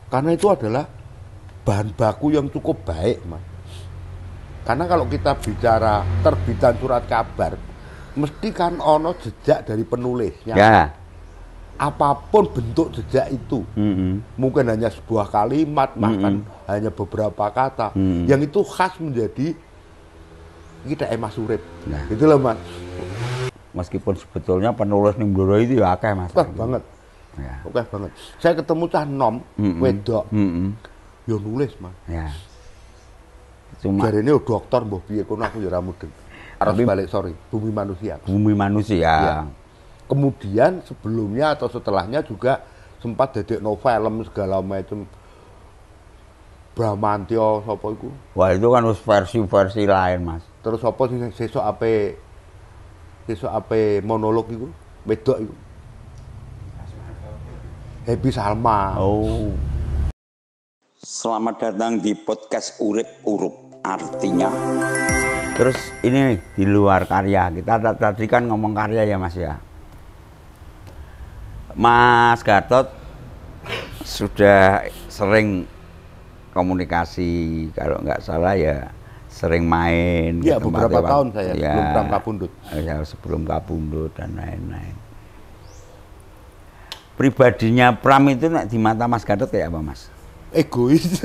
Karena itu adalah bahan baku yang cukup baik, Mas. Karena kalau kita bicara terbitan surat kabar, mesti kan ono jejak dari penulisnya. Ya. Apapun bentuk jejak itu, mungkin hanya sebuah kalimat, bahkan hanya beberapa kata, yang itu khas menjadi kita Mas Urip. Nah. Gitu loh, Mas. Meskipun sebetulnya penulis ning Blora itu ya akeh, Mas. Banget. Ya. Oke banget. Saya ketemu cah nom, wedok, yo nulis, Mas. Ya. Cuma Jarene dokter mbah piye kono aku ya ora mudeng. Harus balik bumi manusia. Bumi manusia. Ya. Kemudian sebelumnya atau setelahnya juga sempat dadekno film segala macam. Bramantyo sapa iku? Wah, itu kan harus versi-versi lain, Mas. Terus sapa sing sesuk ape monolog iku? Wedok iku. Happy Salma. Oh. Selamat datang di podcast Urip Urup. Artinya Terus ini di luar karya, kita tadi kan ngomong karya ya, Mas ya. Mas Gatot sudah sering komunikasi, kalau nggak salah ya sering main. Iya, beberapa tahun saya ya, sebelum Pram Kapundhut. Ya, sebelum Kapundhut dan lain-lain. Pribadinya Pram itu di mata Mas Gatot kayak apa, Mas? Egois.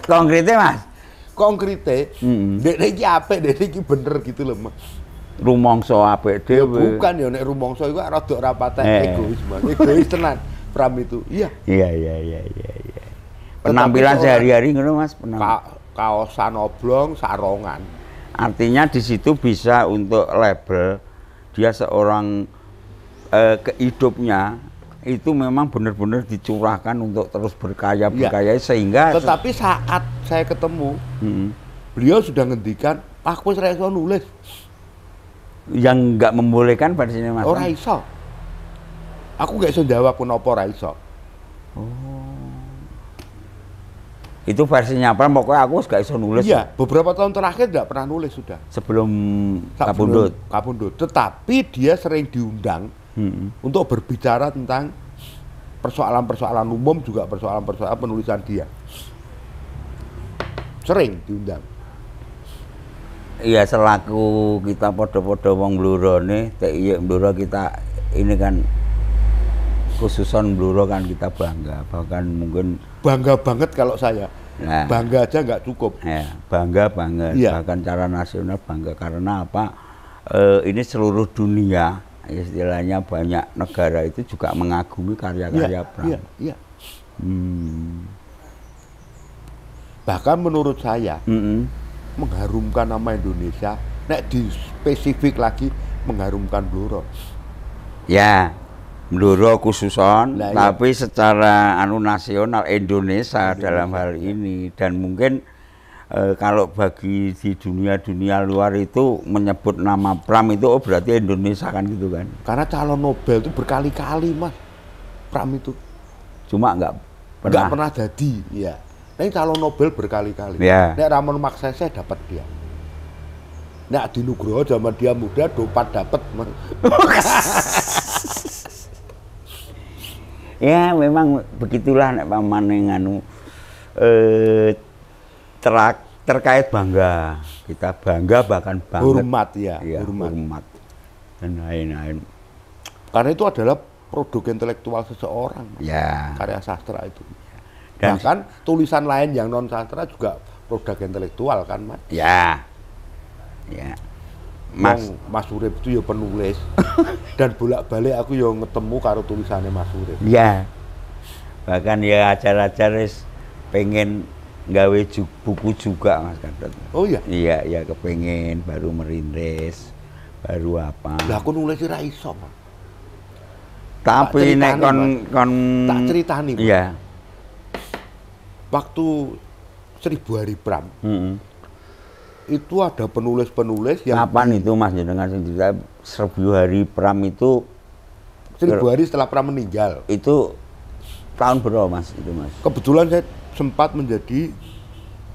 Konkretnya, Mas? Konkrete, dek iki apik, dek iki bener gitu loh, Mas. Rumangsa apik Ya dhewe. bukan ya nek rumangsa iku rada ora patek egois, Mas. Egois tenan Pram itu. Iya. Iya. Penampilan sehari-hari ngono, Mas, Kaosan oblong, sarongan. Artinya di situ bisa untuk label dia seorang hidupnya itu memang benar-benar dicurahkan untuk terus berkarya sehingga tetapi saat saya ketemu beliau sudah ngendikan aku wis ra iso nulis. Yang nggak membolehkan versinya, Mas. Ora iso. Aku gak iso jawab kenapa ora iso. Itu versinya apa? Pokoknya aku gak iso nulis. Iya, beberapa tahun terakhir tidak pernah nulis sudah. Sebelum Kapundhut. Tetapi dia sering diundang untuk berbicara tentang persoalan-persoalan umum, juga persoalan-persoalan penulisan dia. Sering diundang. Iya, selaku kita podo-podo wong Blora nih, TIY Blora kita ini kan khususan Blora kan kita bangga, bahkan mungkin bangga banget kalau saya. Nah, bangga aja nggak cukup. Ya, bangga banget. Iya. Bahkan cara nasional bangga karena apa? Ini seluruh dunia istilahnya banyak negara itu juga mengagumi karya-karya Pram. Iya. Bahkan menurut saya mengharumkan nama Indonesia, nek di spesifik lagi mengharumkan Blora. Ya, Blora khususon, Nah, tapi secara nasional Indonesia dalam hal ini, dan mungkin kalau bagi di dunia luar itu menyebut nama Pram itu berarti Indonesia kan gitu kan. Karena calon Nobel itu berkali-kali, Mas. Pram itu Cuma nggak pernah jadi, ya. Ini calon Nobel berkali-kali. Ya. Nek Ramon Magsaysay dapat dia. Nek Adi Nugroho zaman dia muda dopat dapat. Ya memang begitulah nek pamane nganu terkait bangga. Kita bangga bahkan banget. Hormat ya, hormat dan lain-lain. Karena itu adalah produk intelektual seseorang. Ya. Karya sastra itu. Dan bahkan tulisan lain yang non sastra juga produk intelektual kan, Mas? Ya. Mas Urip itu ya penulis. Dan bolak-balik aku ya ketemu karo tulisannya Mas Urip. Ya. Bahkan ya acara-acara pengen gawe buku juga, Mas Gatot. Oh iya? Iya kepengen baru merintis, baru apa. Lah aku nulis ra iso, Mas. Tapi nek kon tak ceritani, Mas. Iya. Waktu 1000 Hari Pram. Itu ada penulis-penulis yang kapan itu, Mas, jenengan sing cerita 1000 Hari Pram itu 1000 hari setelah Pram meninggal. Itu tahun berapa, Mas, itu, Mas? Kebetulan saya sempat menjadi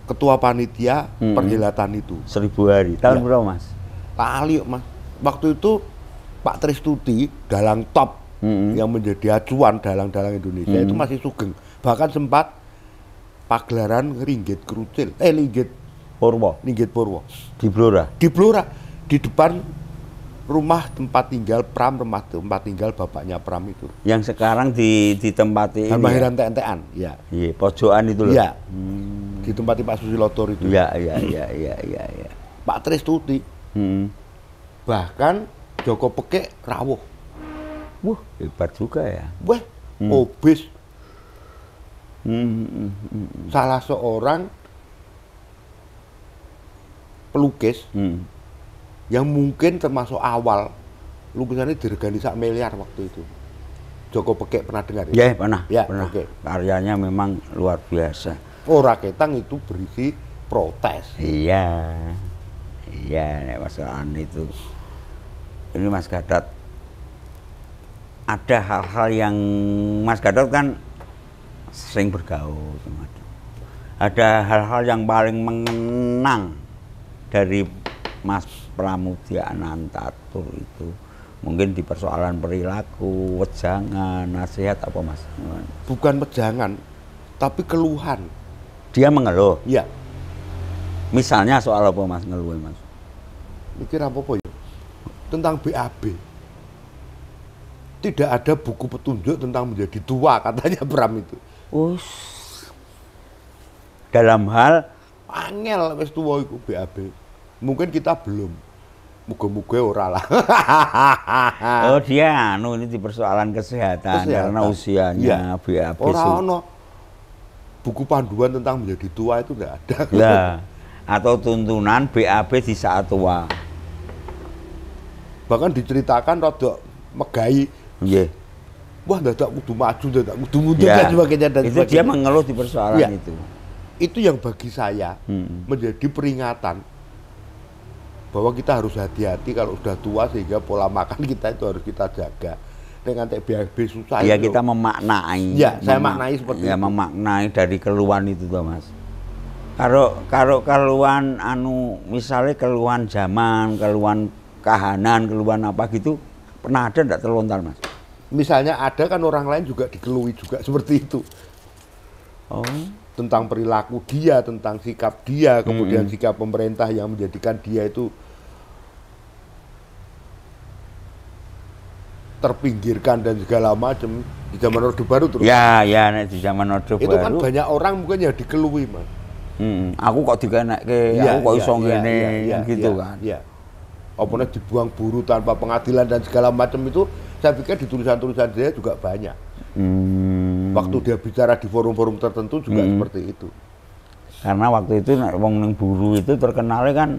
ketua panitia perhelatan itu. 1000 hari. Tahun berapa, Mas? Kali, Mas. Waktu itu Pak Tristuti dalang top yang menjadi acuan dalang-dalang Indonesia itu masih Sugeng. Bahkan sempat pagelaran Ringgit Kerucil, Ringgit Purwo. Di Blora. Di Blora, di depan rumah tempat tinggal tempat tinggal bapaknya Pram itu. Yang sekarang ditempati ini. Mahiran TNT-an, ya. Iya, pojokan itu loh. Iya. Ditempati Pak Susilotor itu. Iya. Pak Tristuti. Bahkan Joko Pekek rawuh. Wah, hebat juga ya. Wah, obes. Salah seorang pelukis yang mungkin termasuk awal lukisannya diregani sak miliar waktu itu. Joko Pekek pernah dengar? Ya, pernah. Ya, pernah. Okay. Karyanya memang luar biasa. Ora Ketang itu berisi protes. Iya, nek masalah itu. Ini Mas Gatot, ada hal-hal yang Mas Gatot kan sering bergaul, ada hal-hal yang paling mengenang dari Mas Pramudia Anantatur itu, mungkin di persoalan perilaku, wejangan, nasihat apa Mas? Bukan wejangan, tapi keluhan. Dia mengeluh. Iya. Misalnya soal apa Mas ngeluh Mas? Mikir apa ya? Tentang BAB. Tidak ada buku petunjuk tentang menjadi tua, katanya Pram itu. Dalam hal angel wis tuwa iku BAB. Mungkin kita belum. Muga-muga ora lah. Oh dia ini di persoalan kesehatan. Karena usianya BAB. Ora ono buku panduan tentang menjadi tua itu enggak ada. Ya. Atau tuntunan BAB di saat tua. Bahkan diceritakan rada megai. Nggih. Wah, dadak kudu maju, dadak kudu mundur dan sebagainya dan itu sebagainya. Dia mengeluh di persoalan itu. Itu yang bagi saya menjadi peringatan bahwa kita harus hati-hati kalau sudah tua, sehingga pola makan kita itu harus kita jaga. Dengan BAB susah. Ya kita memaknai. Ya, saya maknai seperti itu. Ya memaknai dari keluhan itu toh Mas. Kalau keluhan misalnya keluhan zaman, keluhan kahanan, keluhan apa gitu, pernah ada enggak terlontar Mas? Misalnya ada kan orang lain juga dikeluhi juga seperti itu. Oh. Tentang perilaku dia, tentang sikap dia, kemudian sikap pemerintah yang menjadikan dia itu terpinggirkan dan segala macam di zaman Orde Baru terus. Ya, di zaman Orde Baru. Itu kan banyak orang mungkin yang dikeluhi Mas. Aku kok dikenekke, aku kok iso ngene gitu kan. Iya. Apalagi dibuang buru tanpa pengadilan dan segala macam itu, saya pikir di tulisan-tulisan dia juga banyak. Waktu dia bicara di forum-forum tertentu juga seperti itu. Karena waktu itu wong ning buru itu terkenalnya kan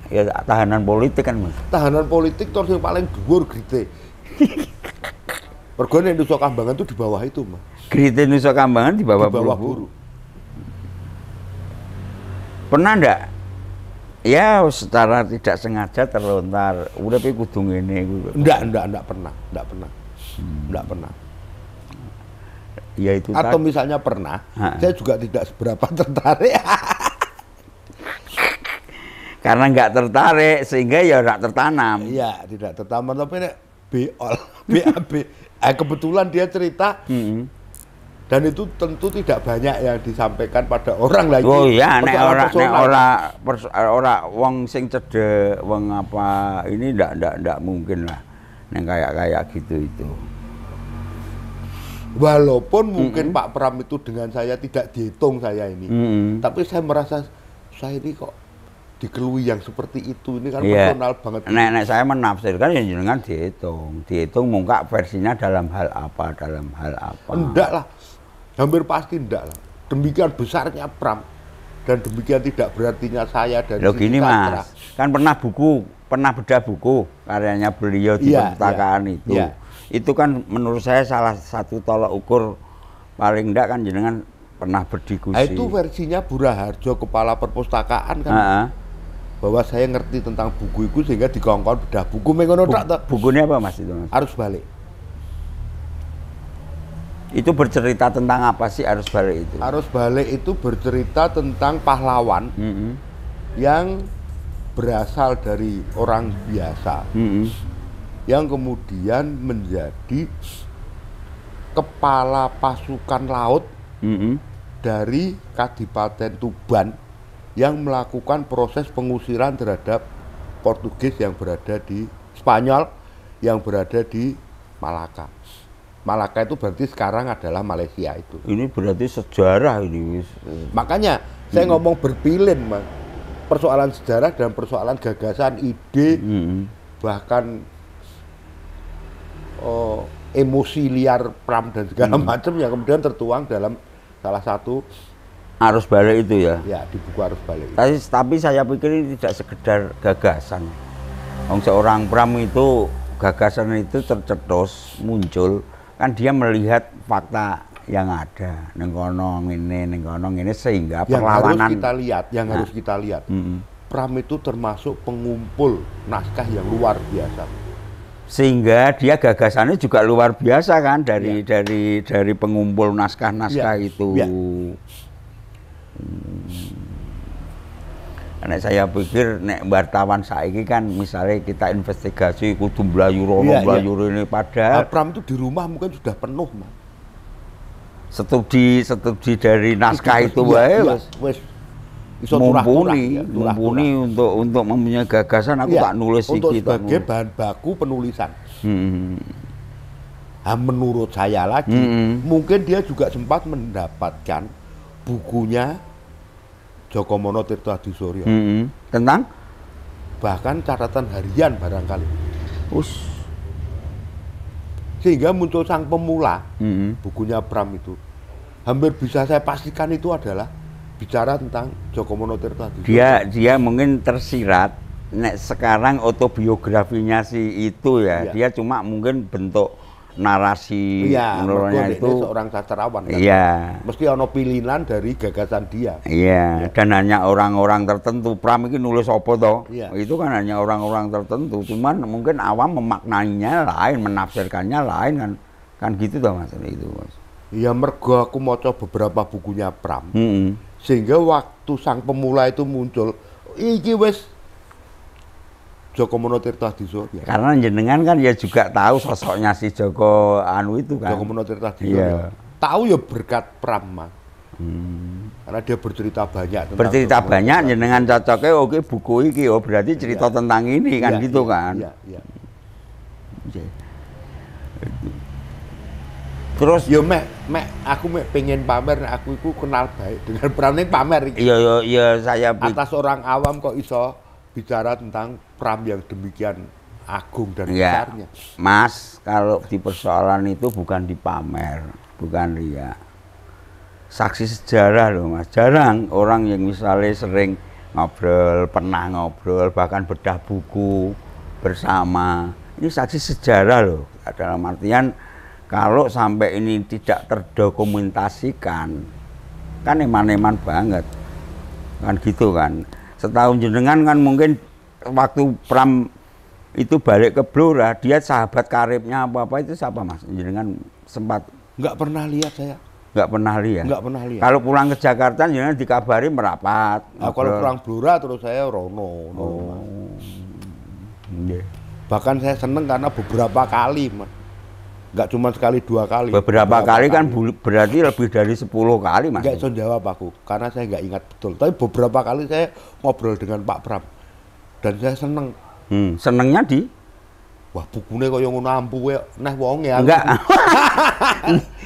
ya tahanan politik kan Mas. Tahanan politik terus yang paling dhuwur grite. Mergo nek Nusa Kambangan itu di bawah itu Mas. Grite Nusa Kambangan di bawah buru. Pernah ndak? Ya secara tidak sengaja terlontar, udah tapi kudu ngene iku. Enggak pernah. Ya itu atau misalnya pernah, saya juga tidak seberapa tertarik. Karena nggak tertarik sehingga ya nggak tertanam. Iya, tidak tertanam, tapi nek BAB. Kebetulan dia cerita. Dan itu tentu tidak banyak yang disampaikan pada orang lagi. Oh iya, nek ora wong sing cedek, wong apa ini ndak mungkin lah. Nek kayak gitu itu. Walaupun mungkin Pak Pram itu dengan saya tidak dihitung saya ini. Tapi saya merasa saya ini kok dikeluhi yang seperti itu. Ini kan personal banget. Nek saya menafsirkan ya jenengan dihitung mungkak versinya dalam hal apa. Enggak lah. Hampir pasti enggak lah. Demikian besarnya Pram dan demikian tidak berartinya saya dan Loh gini Mas, kan pernah bedah buku karyanya beliau di perpustakaan itu. Iya. Itu kan menurut saya salah satu tolak ukur paling enggak kan jenengan pernah berdiskusi. Itu versinya Buraharjo, kepala perpustakaan kan. Bahwa saya ngerti tentang buku itu sehingga dikongkon bedah buku mengono tok. Bukunya apa Mas itu Mas? Arus Balik. Itu bercerita tentang apa sih Arus Balik itu? Arus Balik itu bercerita tentang pahlawan yang berasal dari orang biasa, yang kemudian menjadi kepala pasukan laut dari Kadipaten Tuban yang melakukan proses pengusiran terhadap Portugis yang berada di Spanyol yang berada di Malaka. Malaka itu berarti sekarang adalah Malaysia itu. Ini berarti sejarah ini. Makanya saya ngomong berpilin, Mas. Persoalan sejarah dan persoalan gagasan, ide, bahkan emosi liar Pram dan segala macam yang kemudian tertuang dalam salah satu arus balik itu ya. Ya, di buku Arus Balik. Tapi saya pikir ini tidak sekedar gagasan. Seorang Pram itu gagasan itu tercetus muncul kan dia melihat fakta yang ada nengkono ini sehingga yang perlawanan harus kita lihat Pram itu termasuk pengumpul naskah yang luar biasa, sehingga dia gagasannya juga luar biasa kan dari pengumpul naskah-naskah itu. Karena saya pikir nek wartawan saiki kan misalnya kita investigasi kudu mlayu ini padahal Pram itu di rumah mungkin sudah penuh, Mas. Studi dari naskah itu wae wis mumpuni untuk mempunyai gagasan aku tak nulis untuk iki sebagai bahan baku penulisan. Menurut saya lagi mungkin dia juga sempat mendapatkan bukunya Djokomono Tirto Adisuryo tentang bahkan catatan harian barangkali. Sehingga muncul Sang Pemula, bukunya Pram itu. Hampir bisa saya pastikan itu adalah bicara tentang Djokomono Tirto Adisuryo. Dia mungkin tersirat, nek sekarang autobiografinya si itu ya, dia cuma mungkin bentuk narasi menurutnya itu seorang sastrawan kan. Mesti ono pilihan dari gagasan dia. Dan hanya orang-orang tertentu. Pram ini nulis apa toh? Itu kan hanya orang-orang tertentu. Cuman mungkin awam memaknainya lain, menafsirkannya lain kan gitu toh Mas itu, Mas. Ya mergo aku maca beberapa bukunya Pram. Sehingga waktu Sang Pemula itu muncul, iki wis Djokomono Tirto Adisuryo. Karena jenengan kan ya juga tahu sosoknya si Joko itu kan. Djokomono Tirto Adisuryo. Tahu ya berkat Pram, Mas. Karena dia bercerita banyak tentang jenengan cocoknya oke buku iki berarti cerita tentang ini kan gitu kan. Terus yo aku pengen pamer aku iku kenal baik dengan Pram ning pamer iki. Iya saya atas orang awam kok iso bicara tentang Pram yang demikian agung dan besarnya. Mas, kalau di persoalan itu bukan dipamer, bukan ria. Saksi sejarah loh Mas. Jarang orang yang misalnya sering ngobrol, pernah ngobrol, bahkan bedah buku bersama. Ini saksi sejarah loh. Dalam artian kalau sampai ini tidak terdokumentasikan, kan eman-eman banget. Kan gitu kan. Setahun jenengan kan mungkin waktu Pram itu balik ke Blora, dia sahabat karibnya apa-apa itu siapa Mas? Jenengan sempat nggak pernah lihat saya. Nggak pernah lihat. Kalau pulang ke Jakarta jenengan dikabari merapat. Nah, kalau pulang Blora terus saya rono. Bahkan saya seneng karena beberapa kali, Mas. Nggak cuma sekali dua kali. Beberapa kali kan berarti lebih dari 10 kali Mas. Nggak bisa jawab aku, karena saya nggak ingat betul. Tapi beberapa kali saya ngobrol dengan Pak Pram. Dan saya seneng. Senengnya di? Wah bukunya kaya ngono ampu ya. Nah wonge aku. Enggak.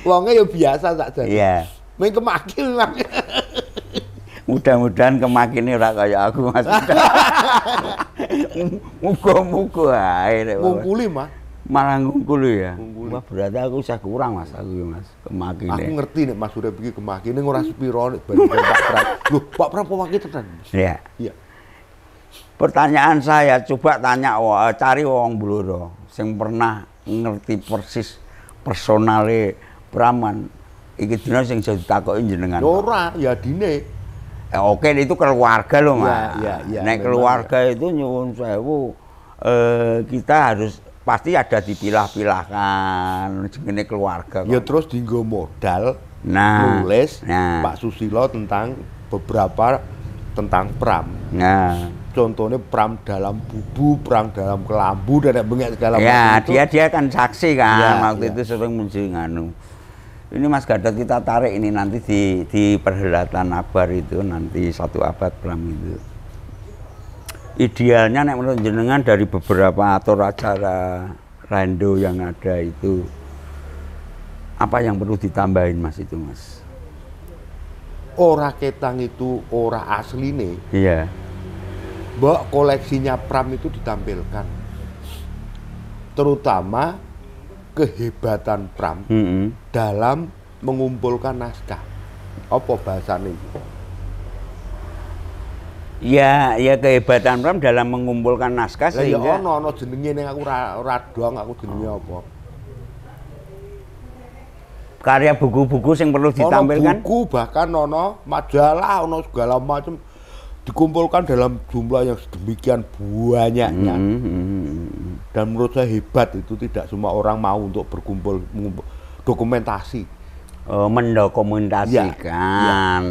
Wonge ya biasa saja. Iya. Main kemakin Mas. Mudah-mudahan kemakin ora kaya aku Mas. Muga-muga ae. Ngungkuli Mas. Malah ngungkul ya. Wah berarti aku usah kurang Mas aku Mas kemakine. Aku ngerti nek Mas Urip iki kemakine ora sepiro nek banding Pak Pram. Loh, Pak Pram pemakine tenan. Iya. Iya. Pertanyaan saya coba tanya cari wong Blora sing pernah ngerti persis personale Praman. Iki dina sing iso ditakoki jenengan. Ora, ya dine. Oke itu keluarga loh Mas. Iya, nek keluarga itu nyuwun sewu kita harus pasti ada dipilah-pilahkan jenenge keluarga. Ya terus dienggo modal nulis Pak Susilo tentang beberapa tentang Pram. Contohnya Pram dalam bubu, Pram dalam kelambu dan bengek segala macam. Dia kan saksi kan waktu itu sering muncul nganu. Ini Mas Gatot kita tarik ini nanti di perhelatan Akbar itu nanti 1 abad Pram itu. Idealnya nek menurut jenengan dari beberapa atur acara rando yang ada itu apa yang perlu ditambahin Mas itu Mas? Ora ketang itu ora asli nih. Iya. Mbak koleksinya Pram itu ditampilkan. Terutama kehebatan Pram dalam mengumpulkan naskah. Apa bahasanya itu? Ya kehebatan Pram dalam mengumpulkan naskah Lah ya sehingga ono jenenge ning aku ora dong aku jenenge apa. Karya buku-buku yang perlu ditampilkan. Ono buku bahkan ono majalah ono segala macam dikumpulkan dalam jumlah yang sedemikian banyaknya. Dan menurut saya hebat itu tidak semua orang mau untuk berkumpul dokumentasi. Mendokumentasikan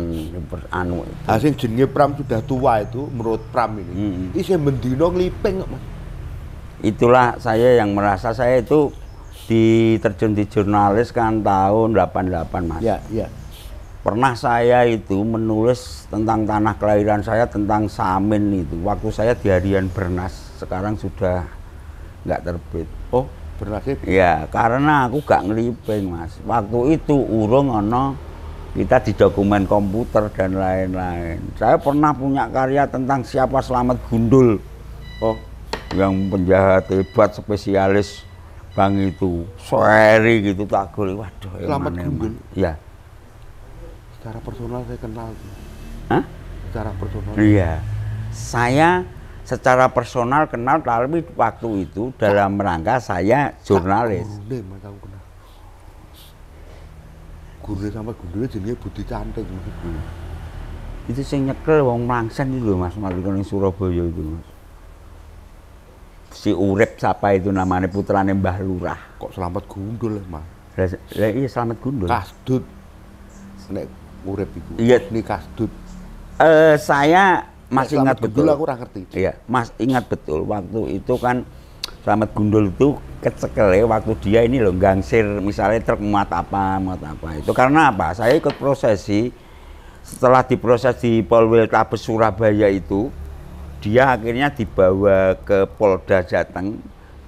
anu itu. Hasil jenenge Pram sudah tua itu menurut Pram ini. Isih mendino ngliping kok Mas. Itulah saya yang merasa saya itu terjun di jurnalis kan tahun 88 Mas. Ya, ya. Pernah saya itu menulis tentang tanah kelahiran saya, tentang Samin itu. Waktu saya di harian Bernas, sekarang sudah nggak terbit. Oh, Bernas itu? Ya, karena aku gak ngeliping Mas. Waktu itu urung ono kita di dokumen komputer dan lain-lain. Saya pernah punya karya tentang siapa Slamet Gundul. Oh, yang penjahat hebat spesialis Bang itu, Soeri gitu tak gol. Waduh, Slamet Gundul. Ya. Secara personal saya kenal. Hah? Secara personal. Iya. Saya secara personal kenal, tapi waktu itu dalam rangka saya jurnalis. Gurune Mas aku kenal. Gurune sama Gundul jenenge Budi Cantik Mas. Itu sing nyekel wong Mangsen itu lho Mas, nalika ning Surabaya itu Mas. Si Urip siapa itu namanya, putrane Mbah Lurah. Kok Slamet Gundul Mas? Lah iya Slamet Gundul. Kasdut. Nek Urip iku. Iya. Ini Kasdut. Saya masih ingat betul. Aku ora ngerti. Iya, Mas ingat betul waktu itu kan Slamet Gundul itu kecekel waktu dia ini loh gangsir misalnya truk muat apa itu karena apa? Saya ikut prosesi, setelah diproses di Polwiltabes Surabaya itu dia akhirnya dibawa ke Polda Jateng,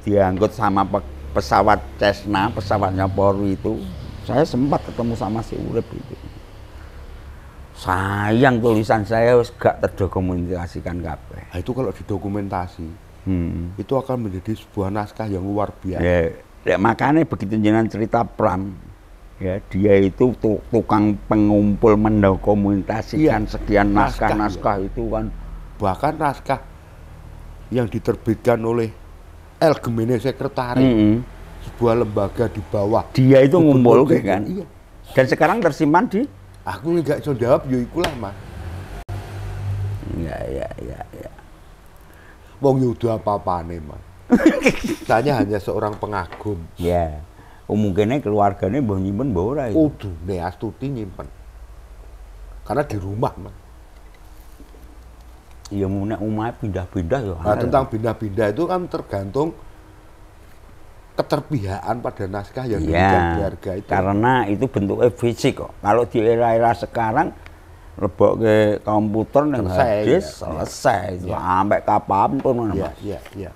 diangkut sama pesawat Cessna, pesawatnya Polri itu. Saya sempat ketemu sama si Urip itu. Sayang tulisan saya gak terdokumentasikan kabeh. Nah, itu kalau didokumentasi, itu akan menjadi sebuah naskah yang luar biasa. Ya, makanya begitu jenengan cerita Pram, ya dia itu tukang pengumpul mendokumentasikan sekian naskah-naskah itu kan. Bahkan naskah yang diterbitkan oleh Elgemene Sekretaris, sebuah lembaga di bawah. Dia itu ngumpul kan. Iya. Dan sekarang tersimpan di. Aku nggak bisa jawab, ya ikulah Mas. Ya. Wong yuda apa-apane Mas. Saya hanya seorang pengagum. Ya. Mungkinnya keluarganya mbah nyimpen mbah ora itu. Udune Astuti nyimpen. Karena di rumah Mas. Iya nek omahe pindah-pindah ya. Nah, tentang pindah-pindah itu kan tergantung keterpihakan pada naskah yang diberikan keluarga itu. Karena itu bentuknya fisik kok. Kalau di era-era sekarang lebok ke komputer ning hadis selesai. Sampai kapanpun Mas. Iya.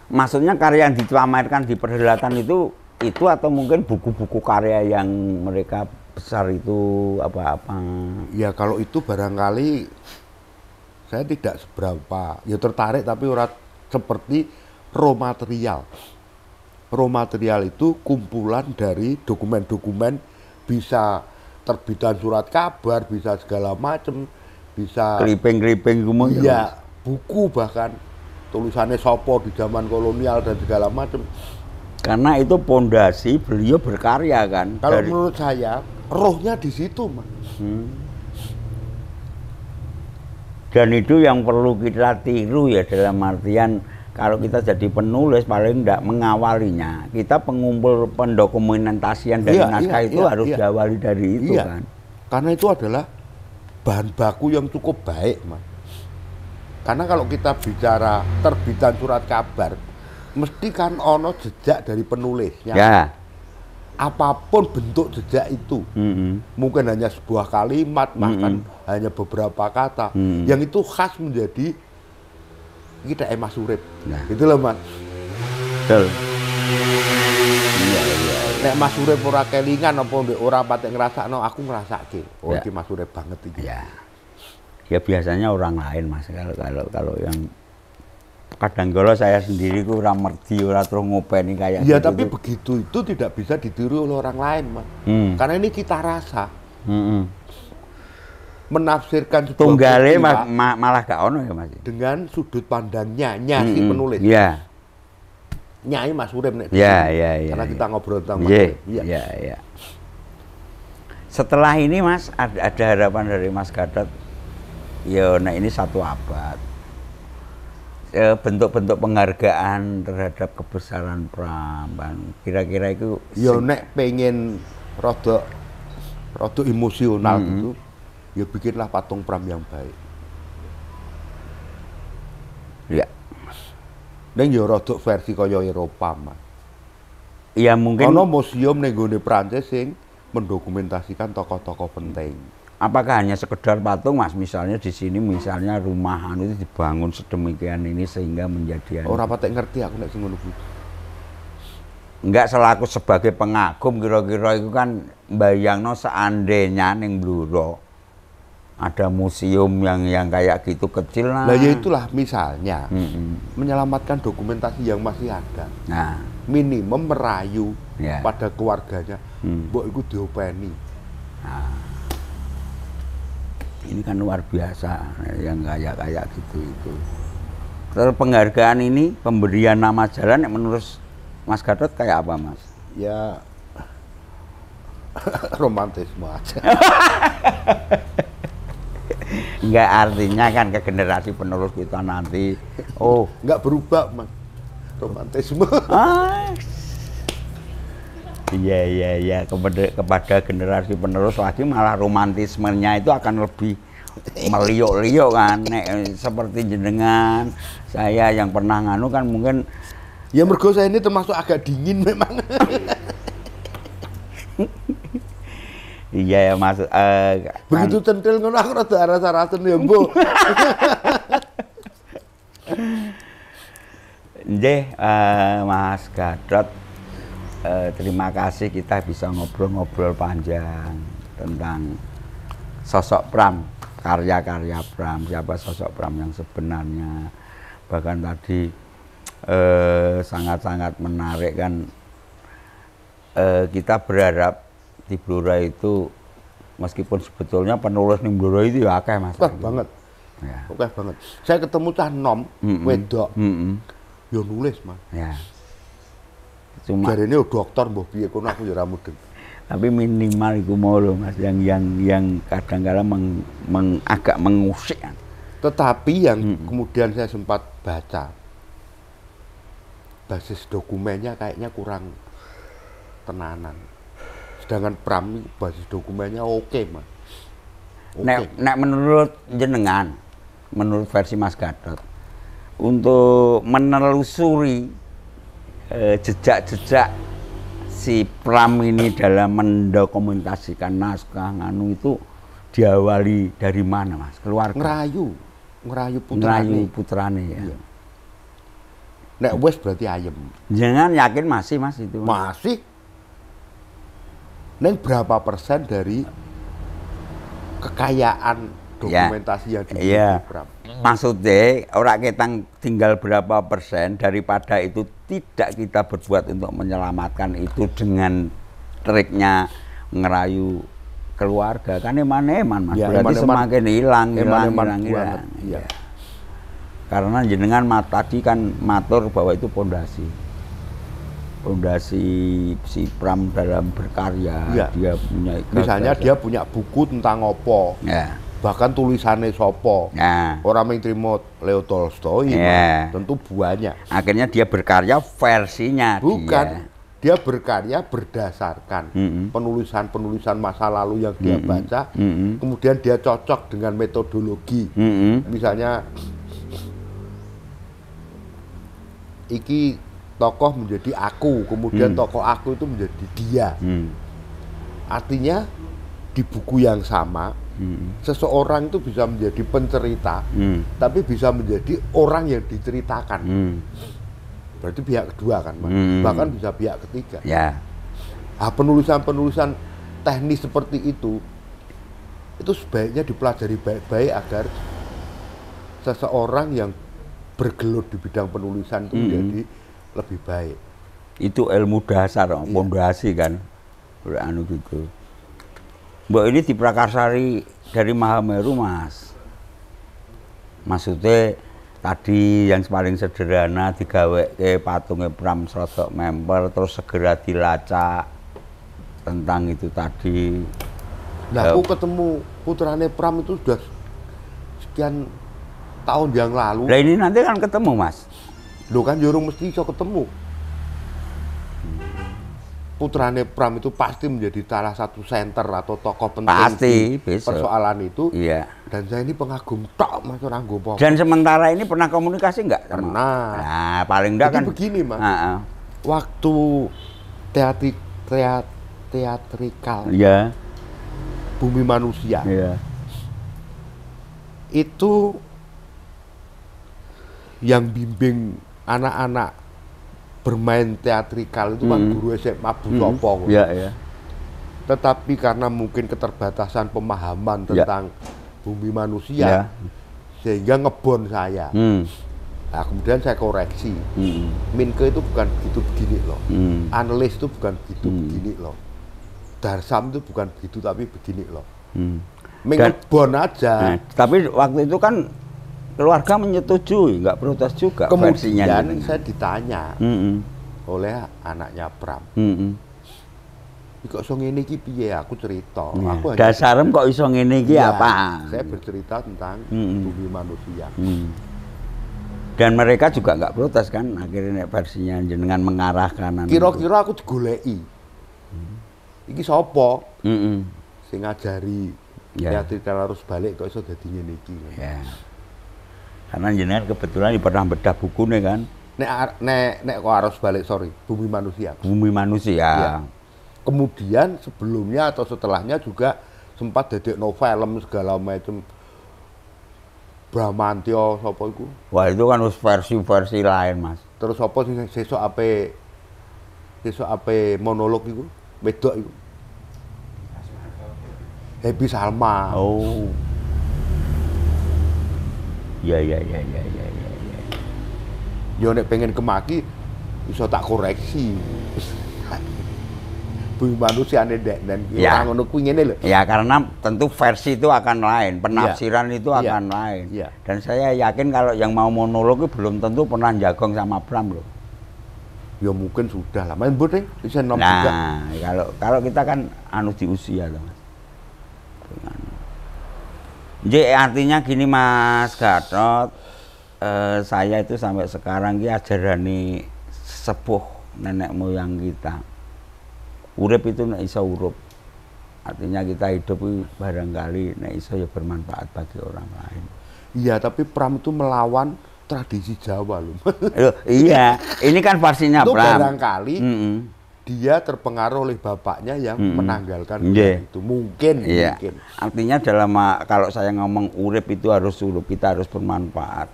Maksudnya karya yang dipamerkan di perhelatan itu atau mungkin buku-buku karya yang mereka besar itu apa-apa? Ya kalau itu barangkali saya tidak seberapa. Ya tertarik tapi ora seperti raw material. Raw material itu kumpulan dari dokumen-dokumen, bisa terbitan surat kabar, bisa segala macam, bisa clipping kumung. Iya, buku bahkan tulisannya Sopo di zaman kolonial dan segala macam. Karena itu pondasi beliau berkarya kan. Kalau menurut saya rohnya di situ, Mas. Dan itu yang perlu kita tiru ya, dalam artian kalau kita jadi penulis paling tidak mengawalinya, kita pengumpul pendokumentasian dari naskah itu harus diawali dari itu kan. Karena itu adalah bahan baku yang cukup baik, Mas. Karena kalau kita bicara terbitan surat kabar, mesti kan ono jejak dari penulisnya. Ya. apapun bentuk jejak itu, mungkin hanya sebuah kalimat, bahkan hanya beberapa kata, yang itu khas menjadi kita Mas Urip. Nah. Gitu loh Mas. Betul. Nek Mas Urip ora kelingan apa mbek ora patek ngrasakno, aku ngrasake. Oh Ya. iki Mas Urip banget iki. Ya. Ya biasanya orang lain Mas, kalau yang kadang kalau saya sendiri ku ora merdi, ora terus ngopeni kayak Iya, gitu. tapi begitu itu tidak bisa ditiru oleh orang lain, Mas. Karena ini cita rasa. Menafsirkan sebuah Tunggale peristiwa malah gak ono ya Mas. dengan sudut pandangnya si penulis. Iya. Nyai Mas Urip nek. Iya. Karena kita ngobrol tentang Mas Iya. Urip. Iya. Setelah ini Mas ada harapan dari Mas Gatot. Ya, nah ini 1 abad. Bentuk-bentuk penghargaan terhadap kebesaran Pram, kira-kira itu. Ya nek pengen rada emosional gitu, ya bikinlah patung Pram yang baik. Ya. Ning ya rada versi kaya Eropa, Mas. Ya mungkin. Ono museum ning gone Prancis sing mendokumentasikan tokoh-tokoh penting. Apakah hanya sekedar patung Mas? Misalnya di sini misalnya rumahan itu dibangun sedemikian ini sehingga menjadi Ora patek ngerti aku nek sing ngono kuwi. Enggak selaku sebagai pengagum kira-kira itu kan bayangno seandainya ning Bluro ada museum yang kayak gitu kecil lah. Lah ya itulah misalnya menyelamatkan dokumentasi yang masih ada. Nah, Minimum merayu Ya. pada keluarganya. Mbok iku diopeni. ini kan luar biasa yang kayak gitu itu. Terus penghargaan ini, pemberian nama jalan yang menurut Mas Gatot kayak apa Mas? Ya romantisme aja. Enggak, artinya kan ke generasi penerus kita nanti. Oh, Nggak berubah, Mas. Romantisme. Iya. Kepada generasi penerus lagi malah romantismenya itu akan lebih meliuk-liuk kan. Nek, seperti jenengan, saya yang pernah nganu kan mungkin. Ya mergo saya ini termasuk agak dingin memang. Iya ya Mas. Begitu centil ngono aku rada rasa-rasen ya, Mbok. Nggih, Mas Gatot, terima kasih kita bisa ngobrol-ngobrol panjang tentang sosok Pram, karya-karya Pram, siapa sosok Pram yang sebenarnya. Bahkan tadi sangat-sangat menarik kan, kita berharap di Blora itu meskipun sebetulnya penulis ning Blora itu ya akeh Mas. Wah, banget. Ya. Oke banget. Saya ketemu cah nom wedok. Yo nulis, Mas. Ya. Cuma Jarene dokter mbah piye kono aku ya ora mudeng. tapi minimal itu mau loh Mas yang kadang-kadang agak mengusik. Tetapi yang kemudian saya sempat baca basis dokumennya kayaknya kurang tenanan. Sedangkan Pram basis dokumennya oke, Mas. Nek menurut jenengan, menurut versi Mas Gatot, untuk menelusuri jejak-jejak si Pram ini dalam mendokumentasikan naskah nganu itu diawali dari mana Mas? Keluarga? Ngerayu putrane. Putrane ya. Iya. Nek wis berarti ayem. Jangan yakin masih Mas itu? Masih. Neng berapa persen dari kekayaan dokumentasi yang dimiliki Pram? Maksudnya orang kita tinggal berapa persen daripada itu tidak kita berbuat untuk menyelamatkan itu dengan triknya ngerayu keluarga kan eman-eman Mas, Ya, berarti semakin hilang. Banget, Ya. Karena jenengan tadi kan matur bahwa itu pondasi si Pram dalam berkarya. Ya. Dia punya Misalnya dia punya buku tentang opo, ya. bahkan tulisannya sopo. Ya. Orang yang terima Leo Tolstoy, Ya. tentu banyak. Akhirnya dia berkarya versinya. Bukan, dia berkarya berdasarkan penulisan-penulisan masa lalu yang dia baca, kemudian dia cocok dengan metodologi. Misalnya, iki tokoh menjadi aku, kemudian tokoh aku itu menjadi dia. Artinya di buku yang sama, seseorang itu bisa menjadi pencerita, tapi bisa menjadi orang yang diceritakan. Berarti pihak kedua kan, Mas? Bahkan bisa pihak ketiga. Ya. Nah, penulisan-penulisan teknis seperti itu sebaiknya dipelajari baik-baik agar seseorang yang bergelut di bidang penulisan itu menjadi lebih baik. Itu ilmu dasar, pondasi kan, anu gitu. Mbak ini diprakarsari dari Mahameru, Mas. Maksudnya tadi yang paling sederhana digawe ke patungnya Pram Srodok Memper, terus segera dilacak tentang itu tadi. Nah, aku ketemu putrane Pram itu sudah sekian tahun yang lalu. Nah ini nanti kan ketemu, Mas. Loh kan jorong mesti iso ketemu. Putrane Pram itu pasti menjadi salah satu center atau tokoh penting pasti, di persoalan itu. Iya. Dan saya ini pengagum tok, Mas, orang gopo. Dan sementara ini pernah komunikasi nggak? Pernah. Nah, paling enggak kan begini, Mas. Waktu teatrikal. Iya. Bumi Manusia. Iya. Itu yang bimbing anak-anak bermain teatrikal itu kan guru SMA Bu Sopo. Iya, iya. Tetapi karena mungkin keterbatasan pemahaman tentang Bumi Manusia, sehingga ngebon saya. Nah, kemudian saya koreksi. Minke itu bukan begitu begini loh. Analis itu bukan begitu begini loh. Darsam itu bukan begitu tapi begini loh. Ngebon aja. Nah, tapi waktu itu kan keluarga menyetujui, nggak protes juga. Kemudian saya ditanya oleh anaknya Pram. Kok iso ngene iki piye? Aku cerita. Aku dasarem kok iso ngene iki apa? Saya bercerita tentang Bumi Manusia. Dan mereka juga nggak protes kan, akhirnya versinya jenengan mengarahkan. Kira-kira aku digoleki. Iki sapa? Sing ngajari teatrikal harus balik kok iso dadi ngene iki. Ya. Karena jenengan kebetulan pernah bedah buku nih kan. Nek kok harus balik, sorry, Bumi Manusia. Bumi Manusia. Ya. Kemudian sebelumnya atau setelahnya juga sempat dadekno film segala macam. Bramantyo sapa iku? Wah, itu kan versi-versi lain, Mas. Terus apa sing sesuk ape monolog iku? Wedok iku. Happy Salma. Oh. Ya. Yo nek pengen kemaki iso tak koreksi. Bumi Manusia ndek dan ora ngono kuwi ngene lho. Ya karena tentu versi itu akan lain, penafsiran itu akan lain. Dan saya yakin kalau yang mau monolog itu belum tentu pernah jagong sama Pram loh. Ya mungkin sudah lah. Main bote bisa nom juga. Nah, kalau kita kan anu di usia loh, Mas. Jadi artinya gini Mas Gatot, saya itu sampai sekarang ini ajarani sepuh nenek moyang kita. Urip itu nek iso urup. Artinya kita hidup barangkali nek iso ya bermanfaat bagi orang lain. Iya, tapi Pram itu melawan tradisi Jawa loh. Iya, ini kan versinya itu Pram. Barangkali dia terpengaruh oleh bapaknya yang menanggalkan itu. Mungkin. Artinya kalau saya ngomong urip itu harus urup, kita harus bermanfaat.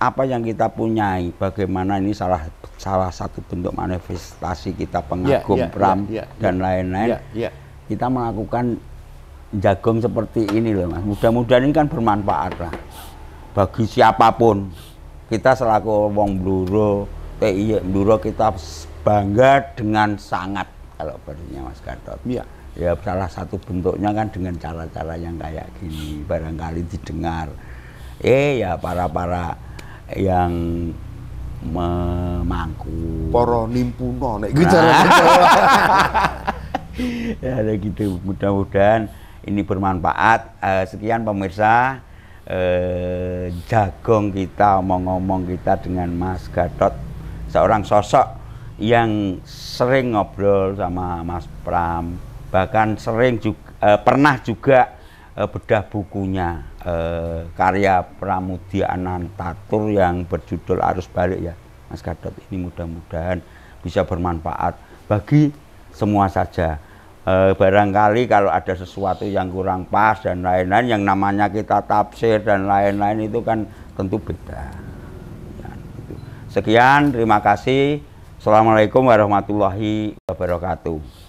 Apa yang kita punyai, bagaimana ini salah satu bentuk manifestasi kita pengagum Pram dan lain-lain. Kita melakukan jagung seperti ini loh Mas. Mudah-mudahan ini kan bermanfaat lah bagi siapapun. Kita selaku wong Bluro, TI Bluro kita bangga dengan sangat kalau versinya Mas Gatot. Ya salah satu bentuknya kan dengan cara-cara yang kayak gini, barangkali didengar. Ya para yang memangku. Para nimpuno nek gitu. Ya gitu. Mudah-mudahan ini bermanfaat. Sekian pemirsa. Jagong kita, omong-omong kita dengan Mas Gatot, seorang sosok yang sering ngobrol sama Mas Pram, bahkan pernah juga bedah bukunya karya Pramudia Anantatur yang berjudul Arus Balik ya. Mas Gadot ini mudah-mudahan bisa bermanfaat bagi semua saja. Barangkali kalau ada sesuatu yang kurang pas dan lain-lain, yang namanya kita tafsir dan lain-lain itu kan tentu beda. Ya, gitu. Sekian, terima kasih. Assalamualaikum warahmatullahi wabarakatuh.